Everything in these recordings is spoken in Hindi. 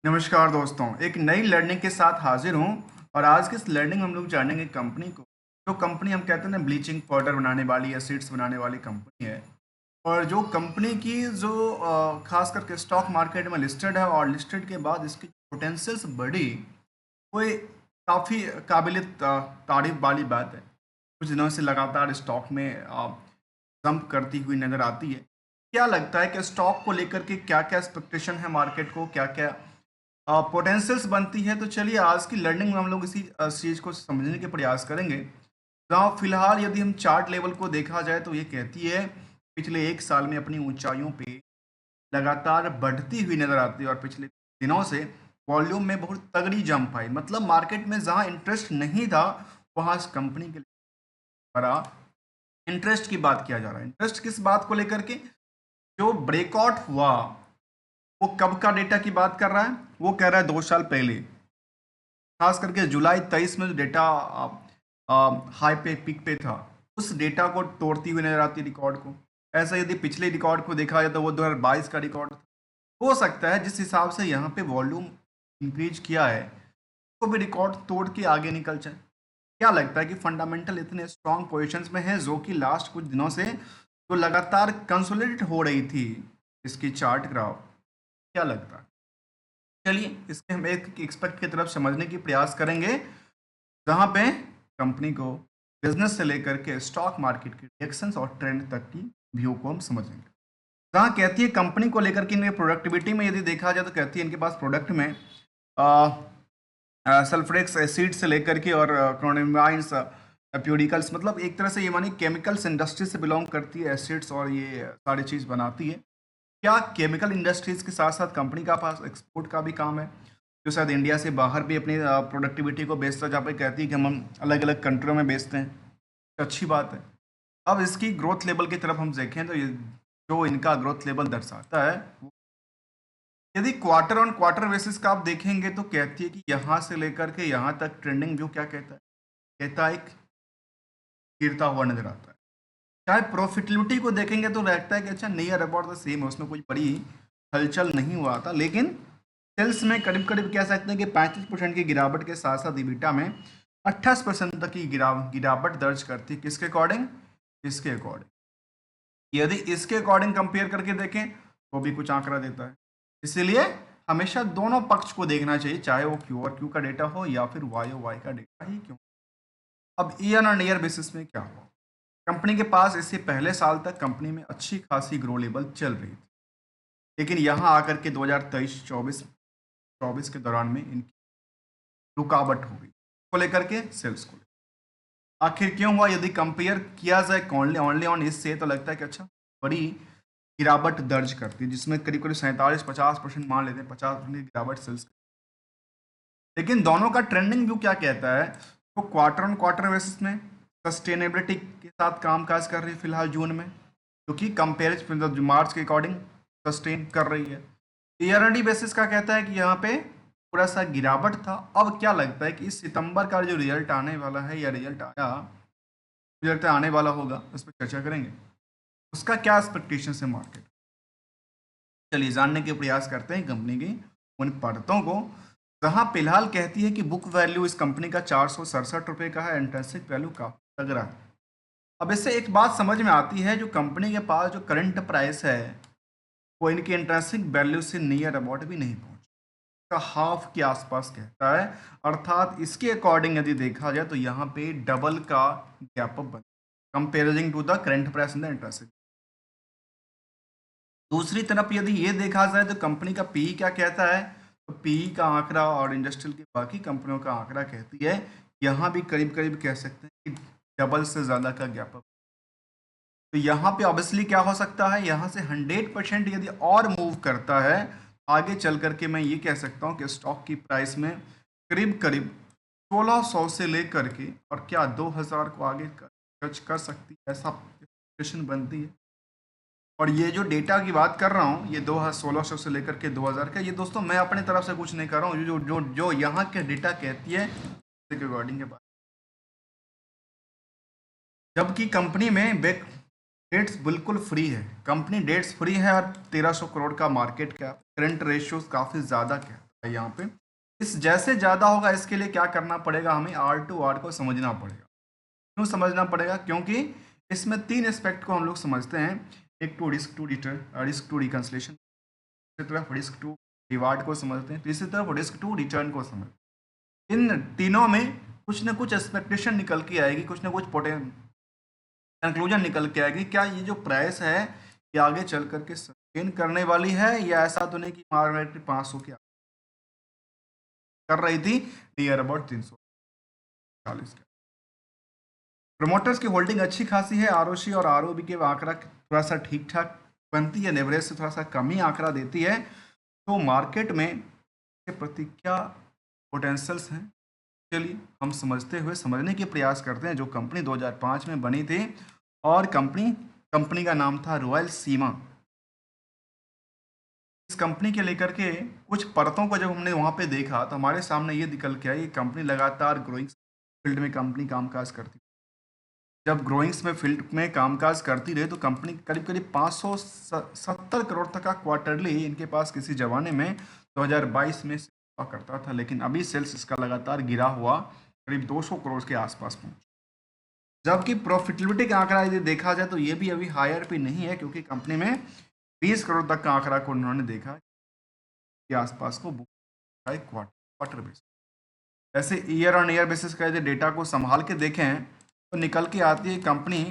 नमस्कार दोस्तों, एक नई लर्निंग के साथ हाजिर हूँ। और आज के इस लर्निंग में हम लोग जानेंगे कंपनी को। जो कंपनी हम कहते हैं ना, ब्लीचिंग पाउडर बनाने वाली या सीड्स बनाने वाली कंपनी है। और जो कंपनी की जो खास करके स्टॉक मार्केट में लिस्टेड है, और लिस्टेड के बाद इसकी पोटेंशियल्स बढ़ी, वो काफ़ी काबिल तारीफ वाली बात है। कुछ दिनों से लगातार स्टॉक में जंप करती हुई नजर आती है। क्या लगता है कि स्टॉक को लेकर के क्या क्या एक्सपेक्टेशन है मार्केट को, क्या क्या पोटेंशियल्स बनती है? तो चलिए आज की लर्निंग में हम लोग इसी चीज़ को समझने के प्रयास करेंगे। जहाँ फिलहाल यदि हम चार्ट लेवल को देखा जाए तो ये कहती है पिछले एक साल में अपनी ऊंचाइयों पे लगातार बढ़ती हुई नजर आती है। और पिछले दिनों से वॉल्यूम में बहुत तगड़ी जंप आई, मतलब मार्केट में जहाँ इंटरेस्ट नहीं था वहाँ इस कंपनी के लिए बड़ा इंटरेस्ट की बात किया जा रहा है। इंटरेस्ट किस बात को लेकर के? जो ब्रेकआउट हुआ वो कब का डेटा की बात कर रहा है? वो कह रहा है 2 साल पहले, खास करके जुलाई 23 में जो डेटा हाई पे पीक पे था, उस डेटा को तोड़ती हुई नजर आती है रिकॉर्ड को। ऐसा यदि पिछले रिकॉर्ड को देखा जाए तो वो 2022 का रिकॉर्ड था। हो सकता है जिस हिसाब से यहाँ पे वॉल्यूम इंक्रीज किया है तो भी रिकॉर्ड तोड़ के आगे निकल जाए। क्या लगता है कि फंडामेंटल इतने स्ट्रॉन्ग पोजीशंस में है, जो कि लास्ट कुछ दिनों से तो लगातार कंसोलिडेट हो रही थी इसकी चार्ट ग्राफ? क्या लगता है? चलिए इसके हम एक एक्सपर्ट की तरफ समझने की प्रयास करेंगे, जहाँ पे कंपनी को बिजनेस से लेकर के स्टॉक मार्केट के रिएक्शंस और ट्रेंड तक की व्यू को हम समझेंगे। जहाँ कहती है कंपनी को लेकर के इनके प्रोडक्टिविटी में यदि देखा जाए तो कहती है इनके पास प्रोडक्ट में सल्फ्रिक्स एसिड से लेकर के और क्लोरामाइन्स प्यूरिकल्स, मतलब एक तरह से ये मानी केमिकल्स इंडस्ट्री से बिलोंग करती है एसिड्स, और ये सारी चीज़ बनाती है। क्या केमिकल इंडस्ट्रीज के साथ साथ कंपनी का पास एक्सपोर्ट का भी काम है, जो शायद इंडिया से बाहर भी अपनी प्रोडक्टिविटी को बेचता है, जहाँ पे कहती है कि हम अलग अलग कंट्रियों में बेचते हैं। तो अच्छी बात है। अब इसकी ग्रोथ लेवल की तरफ हम देखें तो ये जो इनका ग्रोथ लेवल दर्शाता है, यदि क्वार्टर ऑन क्वार्टर बेसिस का आप देखेंगे तो कहती है कि यहाँ से लेकर के यहाँ तक ट्रेंडिंग व्यू क्या कहता है? कहता है एक गिरता हुआ नजर आता है। चाहे प्रॉफिटेबिलिटी को देखेंगे तो लगता है कि अच्छा नियर अबाउट द सेम है, उसमें कोई बड़ी हलचल नहीं हुआ था। लेकिन सेल्स में करीब करीब कह सकते हैं कि 35% की गिरावट के साथ साथ इबिटा में 28% तक की गिरावट दर्ज करती है। किसके अकॉर्डिंग? इसके अकॉर्डिंग। यदि इसके अकॉर्डिंग कंपेयर करके देखें तो भी कुछ आंकड़ा देता है। इसीलिए हमेशा दोनों पक्ष को देखना चाहिए, चाहे वो क्यू और क्यू का डेटा हो या फिर वाई और वाई का डेटा ही क्यों। अब ईयर ऑन ईयर बेसिस में क्या हुआ? कंपनी के पास इससे पहले साल तक कंपनी में अच्छी खासी ग्रो लेवल चल रही थी, लेकिन यहाँ आकर के 2023-24 के दौरान में इनकी रुकावट हो गई को लेकर के सेल्स को। आखिर क्यों हुआ? यदि कंपेयर किया जाए ओनली ओनली ऑन इससे तो लगता है कि अच्छा बड़ी गिरावट दर्ज करती है, जिसमें करीब करीब 47-50% मान लेते हैं, 50% की गिरावट सेल्स। लेकिन दोनों का ट्रेंडिंग व्यू क्या कहता है? तो क्वार्टर ऑन क्वार्टर बेसिस में सस्टेनेबिलिटी के साथ कामकाज कर रही है फिलहाल जून में, क्योंकि कंपेरिजन मार्च के अकॉर्डिंग सस्टेन कर रही है। ईयरली बेसिस का कहता है कि यहाँ पे थोड़ा सा गिरावट था। अब क्या लगता है कि इस सितंबर का जो रिजल्ट आने वाला है या रिजल्ट आया, रिजल्ट आने वाला होगा, उस पर चर्चा करेंगे। उसका क्या एक्सपेक्टेशन है मार्केट? चलिए जानने के प्रयास करते हैं कंपनी की उन पढ़तों को, जहां फिलहाल कहती है कि बुक वैल्यू इस कंपनी का 467 रुपये का है, इंट्रेंसिक वैल्यू का लग रहा है। अब इससे एक बात समझ में आती है, जो कंपनी के पास जो करंट प्राइस है वो इनकी इंट्रेंसिक वैल्यू से नियर अबाउट भी नहीं पहुंच का, हाफ के आसपास कहता है। अर्थात इसके अकॉर्डिंग यदि देखा जाए तो यहाँ पे डबल का gap upon comparing to the current price in the intrinsic. दूसरी तरफ यदि ये देखा जाए तो कंपनी का पीई क्या कहता है? तो पीई का आंकड़ा और इंडस्ट्रियल की बाकी कंपनियों का आंकड़ा कहती है यहाँ भी करीब करीब कह सकते हैं कि डबल से ज़्यादा का गैप अप। तो यहाँ पे ऑब्वियसली क्या हो सकता है, यहाँ से 100% यदि और मूव करता है आगे चल करके, मैं ये कह सकता हूँ कि स्टॉक की प्राइस में करीब करीब 1600 से लेकर के और क्या 2000 को आगे टच कर सकती है, ऐसा एक्सपेक्टेशन बनती है। और ये जो डेटा की बात कर रहा हूँ, ये 1600 से लेकर के 2000 का, ये दोस्तों मैं अपनी तरफ से कुछ नहीं कर रहा हूँ, जो जो जो यहाँ के डेटा कहती है उसके अकॉर्डिंग के बात। जबकि कंपनी में डेट्स बिल्कुल फ्री है, कंपनी डेट्स फ्री है, और 1300 करोड़ का मार्केट कैप, करंट रेशियोज काफ़ी ज़्यादा क्या यहाँ पे इस जैसे ज़्यादा होगा, इसके लिए क्या करना पड़ेगा, हमें R2R को समझना पड़ेगा। क्यों समझना पड़ेगा? क्योंकि इसमें 3 एस्पेक्ट को हम लोग समझते हैं। एक तो risk to return, risk to reconciliation, दूसरी तरफ रिस्क टू रिवार्ड को समझते हैं, तीसरी तरफ रिस्क टू रिटर्न को समझते हैं। इन तीनों में कुछ ना कुछ एक्सपेक्टेशन निकल के आएगी, कुछ ना कुछ कंक्लूजन निकल के आएगी। क्या ये जो प्राइस है ये आगे चल करके सस्टेन करने वाली है, या ऐसा तो नहीं कि मार्केट 500 के कर रही थी नियर अबाउट 340 का। प्रोमोटर्स की होल्डिंग अच्छी खासी है, आरओसी और आरओबी के आंकड़ा थोड़ा सा ठीक ठाक बनती है, एवरेज से थोड़ा सा कम ही आंकड़ा देती है। तो मार्केट में के प्रति क्या पोटेंशियल्स हैं, चलिए हम समझने के प्रयास करते हैं। जो कंपनी 2005 में बनी थी और कंपनी का नाम था रॉयल सीमा। इस कंपनी के लेकर के कुछ परतों को जब हमने वहाँ पे देखा तो हमारे सामने ये निकल के आई, कंपनी लगातार ग्रोइंग फील्ड में कंपनी कामकाज करती। जब ग्रोइंग्स में फील्ड में कामकाज करती रही तो कंपनी करीब करीब 570 करोड़ तक का क्वार्टरली इनके पास किसी जमाने में 2022 में हुआ करता था, लेकिन अभी सेल्स इसका लगातार गिरा हुआ करीब 200 करोड़ के आसपास पहुंचा। जबकि प्रॉफिटेबिलिटी का आंकड़ा यदि देखा जाए तो ये भी अभी हायर पे नहीं है, क्योंकि कंपनी में 20 करोड़ तक का आंकड़ा को उन्होंने देखा के आसपास को बुक क्वार्टर बेसिस। ऐसे ईयर ऑन ईयर बेसिस का यदि डेटा को संभाल के देखें तो निकल के आती है कंपनी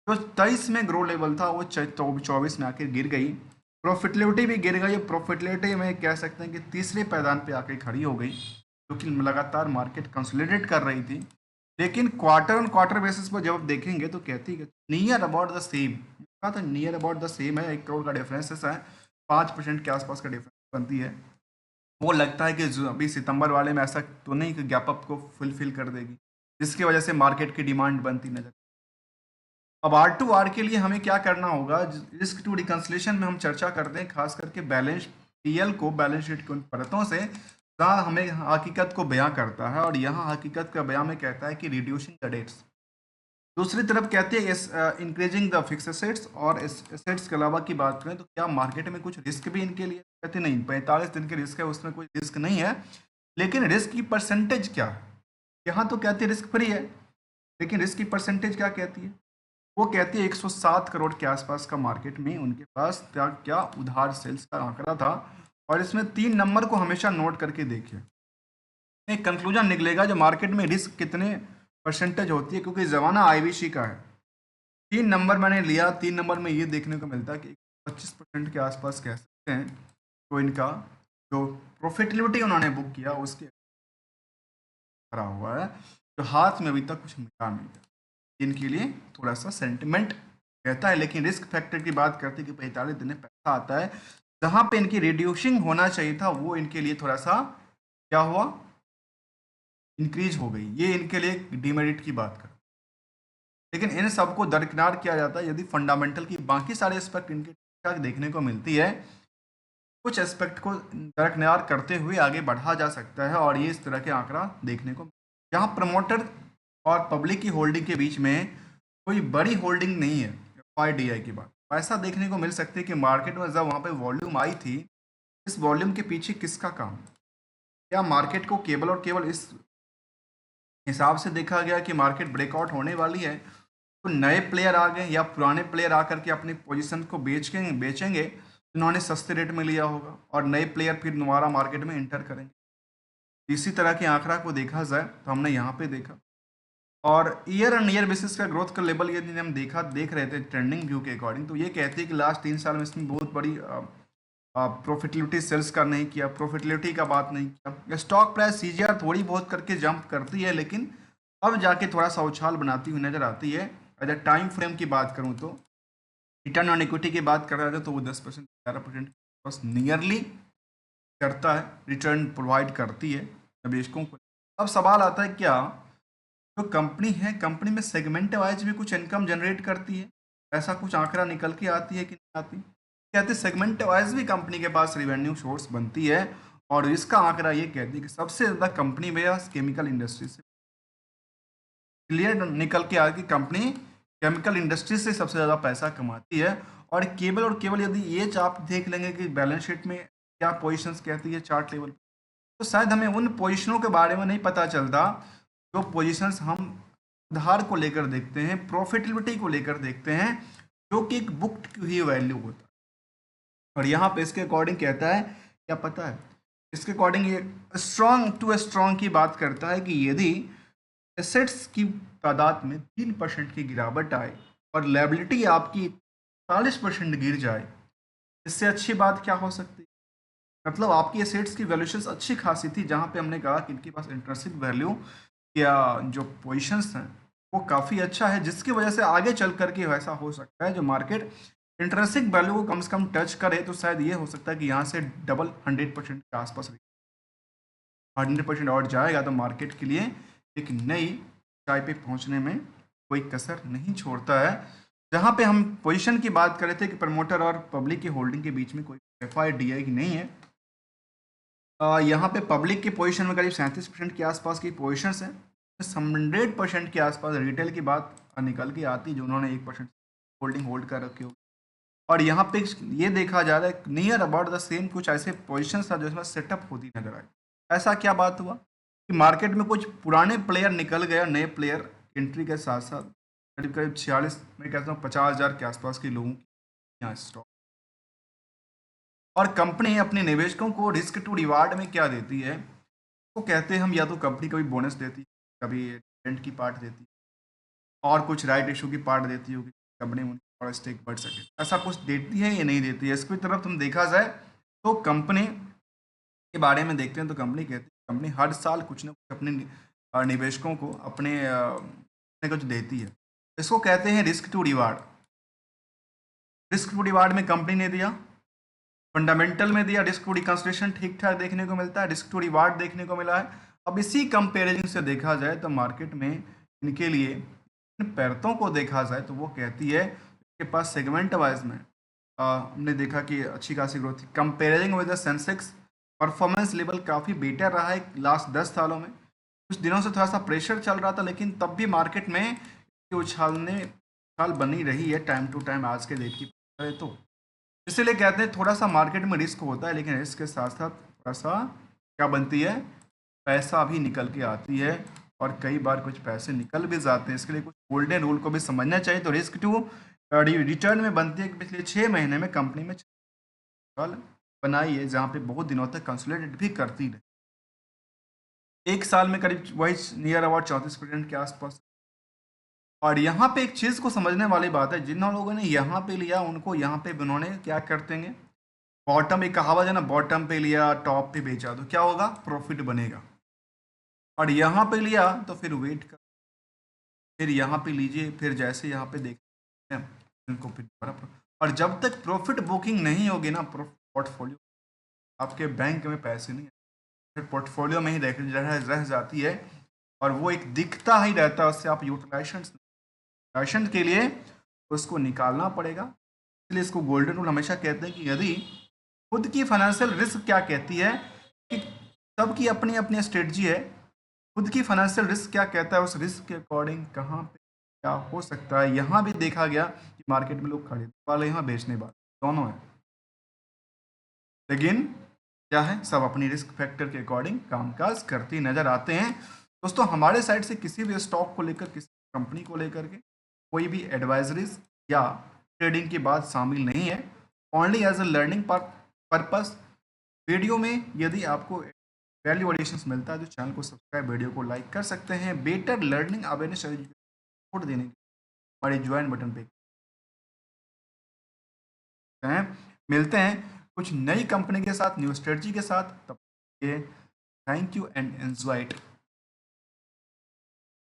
जो 23 में ग्रो लेवल था वो 24 में आके गिर गई। प्रॉफिटेबिलिटी भी गिर गई। प्रॉफिटेबिलिटी में कह सकते हैं कि तीसरे पायदान पे आके खड़ी हो गई, क्योंकि लगातार मार्केट कंसोलिडेट कर रही थी। लेकिन क्वार्टर ऑन क्वार्टर बेसिस पर जब आप देखेंगे तो कहती है नियर अबाउट द सेम, कहा था नियर अबाउट द सेम है, 1 करोड़ का डिफरेंसेस है, 5% के आसपास का डिफरेंस बनती है। वो लगता है कि अभी सितंबर वाले में ऐसा तो नहीं कि गैप अप को फुलफिल कर देगी, जिसकी वजह से मार्केट की डिमांड बनती नजर। अब R2R के लिए हमें क्या करना होगा, रिस्क टू रिकंसिलेशन में हम चर्चा करते हैं खास करके बैलेंस पीएल को, बैलेंस शीट की उन परतों से जहाँ हमें हकीकत को बयां करता है, और यहाँ हकीकत का बयां में कहता है कि रिड्यूसिंग द डेट्स। दूसरी तरफ कहते हैं इंक्रीजिंग द फिक्स एसेट्स, और एसेट्स के अलावा की बात करें तो क्या मार्केट में कुछ रिस्क भी इनके लिए, कहते नहीं 45 दिन के रिस्क है, उसमें कोई रिस्क नहीं है, लेकिन रिस्क की परसेंटेज क्या है। यहाँ तो कहते हैं रिस्क फ्री है, लेकिन रिस्क की परसेंटेज क्या कहती है, वो कहती है 107 करोड़ के आसपास का मार्केट में उनके पास क्या उधार सेल्स का आंकड़ा था। और इसमें 3 नंबर को हमेशा नोट करके देखिए, एक कंक्लूजन निकलेगा जो मार्केट में रिस्क कितने परसेंटेज होती है, क्योंकि ज़माना आईबीसी का है। 3 नंबर मैंने लिया, 3 नंबर में ये देखने को मिलता है कि 25% के आसपास कह सकते हैं तो इनका जो प्रॉफिटेबिलिटी उन्होंने बुक किया उसके भरा हुआ है, जो हाथ में अभी तक कुछ मिला नहीं है। इनके लिए थोड़ा सा सेंटिमेंट कहता है, लेकिन रिस्क फैक्टर की बात करते कि 45 दिन में पैसा आता है, जहाँ पे इनकी रिड्यूसिंग होना चाहिए था वो इनके लिए थोड़ा सा क्या हुआ, इंक्रीज हो गई। ये इनके लिए डिमेरिट की बात कर, लेकिन इन सबको दरकिनार किया जाता है यदि फंडामेंटल की बाकी सारे एस्पेक्ट इनके ठीक ठाक देखने को मिलती है, कुछ एस्पेक्ट को दरकिनार करते हुए आगे बढ़ा जा सकता है, और ये इस तरह के आंकड़ा देखने को, जहाँ प्रमोटर और पब्लिक की होल्डिंग के बीच में कोई बड़ी होल्डिंग नहीं है FIDI की बात, ऐसा देखने को मिल सकती है कि मार्केट में जब वहाँ पे वॉल्यूम आई थी, इस वॉल्यूम के पीछे किसका काम, क्या मार्केट को केवल और केवल इस हिसाब से देखा गया कि मार्केट ब्रेकआउट होने वाली है तो नए प्लेयर आ गए, या पुराने प्लेयर आकर के अपनी पोजीशन को बेचेंगे जिन्होंने सस्ते रेट में लिया होगा, और नए प्लेयर फिर दोबारा मार्केट में एंटर करेंगे। इसी तरह के आंकड़ा को देखा जाए तो हमने यहाँ पे देखा, और ईयर ऑन ईयर बेसिस का ग्रोथ का लेवल यदि हम देख रहे थे ट्रेंडिंग व्यू के अकॉर्डिंग, तो ये कहती है कि लास्ट 3 साल में इसमें बहुत बड़ी प्रॉफिटेबिलिटी सेल्स का नहीं किया, प्रॉफिटेबिलिटी का बात नहीं किया। स्टॉक प्राइस CGR थोड़ी बहुत करके जंप करती है, लेकिन अब जाके थोड़ा सा उछाल बनाती हुई नजर आती है। अगर टाइम फ्रेम की बात करूँ तो रिटर्न ऑन इक्विटी की बात कर रहे थे तो वो 10% 11% बस नियरली करता है, रिटर्न प्रोवाइड करती है निवेशकों को। अब सवाल आता है क्या जो कंपनी है, कंपनी में सेगमेंट वाइज भी कुछ इनकम जनरेट करती है, ऐसा कुछ आंकड़ा निकल के आती है कि नहीं आती। कहते हैं सेगमेंट वाइज भी कंपनी के पास रिवेन्यू सोर्स बनती है, और इसका आंकड़ा ये कहती है कि सबसे ज़्यादा कंपनी में केमिकल इंडस्ट्री से क्लियर निकल के आ कि कंपनी केमिकल इंडस्ट्री से सबसे ज़्यादा पैसा कमाती है। और केवल यदि ये आप देख लेंगे कि बैलेंस शीट में क्या पोजीशंस कहती है चार्ट लेवल, तो शायद हमें उन पोजीशनों के बारे में नहीं पता चलता जो पोजीशंस हम उधार को लेकर देखते हैं, प्रॉफिटेबिलिटी को लेकर देखते हैं, जो कि एक बुक ही वैल्यू होता है। और यहाँ पे इसके अकॉर्डिंग कहता है, क्या पता है, इसके अकॉर्डिंग ये स्ट्रॉन्ग टू स्ट्रॉन्ग की बात करता है कि यदि एसेट्स की तादाद में 3% की गिरावट आए और लायबिलिटी आपकी 40% गिर जाए, इससे अच्छी बात क्या हो सकती है। मतलब आपकी एसेट्स की वैल्यूएशंस अच्छी खासी थी, जहाँ पे हमने कहा कि इनके पास इंट्रिंसिक वैल्यू या जो पोजीशंस हैं वो काफ़ी अच्छा है, जिसकी वजह से आगे चल करके वैसा हो सकता है जो मार्केट इंट्रिंसिक वैल्यू को कम से कम टच करे, तो शायद ये हो सकता है कि यहाँ से डबल 100% के आसपास 100% और जाएगा, तो मार्केट के लिए एक नई ऊंचाई पे पहुंचने में कोई कसर नहीं छोड़ता है। जहां पे हम पोजीशन की बात कर रहे थे कि प्रमोटर और पब्लिक की होल्डिंग के बीच में कोई FIDI की नहीं है, यहाँ पे पब्लिक की पोजीशन में करीब 37% के आसपास की पोजीशन है। 100% के आसपास रिटेल की बात निकल के आती, जो उन्होंने 1% होल्डिंग होल्ड कर रखी हो। और यहाँ पे ये देखा जा रहा है नियर अबाउट द सेम कुछ ऐसे पोजीशन था जिसमें सेटअप होती नजर आई। ऐसा क्या बात हुआ कि मार्केट में कुछ पुराने प्लेयर निकल गए, नए प्लेयर एंट्री के साथ साथ करीब करीब 46, मैं कहता हूँ 50,000 के आसपास के लोगों की यहाँ स्टॉक। और कंपनी अपने निवेशकों को रिस्क टू रिवार्ड में क्या देती है, वो कहते हैं हम या तो कंपनी कभी बोनस देती है, कभी डिविडेंड की पार्ट देती है, और कुछ राइट इशू की पार्ट देती होगी, कंपनी में थोड़ा स्टेक बढ़ सके, ऐसा कुछ देती है या नहीं देती है। इसकी तरफ तुम देखा जाए तो कंपनी के बारे में देखते हैं तो कंपनी कहती है कंपनी हर साल कुछ ना कुछ अपने निवेशकों को अपने कुछ देती है। इसको कहते हैं risk to reward. Risk to reward में कंपनी ने दिया, फंडामेंटल में दिया, रिस्क टू रिकंसिडरेशन ठीक ठाक देखने को मिलता है, रिस्क टू रिवार्ड देखने को मिला है। अब इसी कंपेरिजन से देखा जाए तो मार्केट में इनके लिए इन पैरतों को देखा जाए तो वो कहती है इसके पास सेगमेंट वाइज में हमने देखा कि अच्छी खासी ग्रोथ थी। Comparing with the Sensex performance level काफ़ी बेटर रहा है लास्ट 10 सालों में। कुछ दिनों से थोड़ा सा प्रेशर चल रहा था, लेकिन तब भी मार्केट में उछाल बनी रही है टाइम टू टाइम आज के डेट की करें तो। इसीलिए कहते हैं थोड़ा सा मार्केट में रिस्क होता है, लेकिन रिस्क के साथ साथ थोड़ा सा क्या बनती है, पैसा भी निकल के आती है। और कई बार कुछ पैसे निकल भी जाते हैं, इसके लिए कुछ गोल्डन रूल को भी समझना चाहिए। तो रिस्क टू रिटर्न में बनती है कि पिछले 6 महीने में कंपनी में कल बनाई है जहाँ पे बहुत दिनों तक कंसोलिडेट भी करती रही। एक साल में करीब वही नियर अबाउट 34% के आसपास। और यहाँ पे एक चीज़ को समझने वाली बात है, जिन लोगों ने यहाँ पे लिया उनको यहाँ पे उन्होंने क्या करते हैं, बॉटम, एक कहावत है ना, बॉटम पे लिया टॉप पे बेचा, तो क्या होगा, प्रॉफिट बनेगा। और यहाँ पे लिया तो फिर वेट कर, फिर यहाँ पे लीजिए, फिर जैसे यहाँ पे देखते हैं इनको फिर दोबारा और जब तक प्रॉफिट बुकिंग नहीं होगी ना, पोर्टफोलियो आपके बैंक में पैसे नहीं, फिर पोर्टफोलियो में ही रह जाती है और वो एक दिखता ही रहता है, उससे आप यूटिलाइजेशन के लिए उसको निकालना पड़ेगा। इसलिए इसको गोल्डन रूल हमेशा कहते हैं कि यदि खुद की फाइनेंशियल रिस्क क्या कहती है कि सबकी अपनी अपनी स्ट्रेटजी है, खुद की फाइनेंशियल रिस्क क्या कहता है, उस रिस्क के अकॉर्डिंग कहाँ पे क्या हो सकता है। यहाँ भी देखा गया कि मार्केट में लोग खरीदने वाले यहाँ बेचने वाले दोनों हैं, लेकिन क्या है, सब अपनी रिस्क फैक्टर के अकॉर्डिंग कामकाज करते नजर आते हैं। दोस्तों हमारे साइड से किसी भी स्टॉक को लेकर, किसी कंपनी को लेकर के कोई भी एडवाइजरीज या ट्रेडिंग की बात शामिल नहीं है, only as a learning purpose. Video में यदि आपको वैल्यू एडिशंस मिलता है तो चैनल को सब्सक्राइब, वीडियो को लाइक कर सकते हैं। बेटर लर्निंग अवेयरनेस सपोर्ट देने के हमारे ज्वाइन बटन पे हैं। मिलते हैं कुछ नई कंपनी के साथ, न्यू स्ट्रेटजी के साथ। तब ये thank you and enjoy it.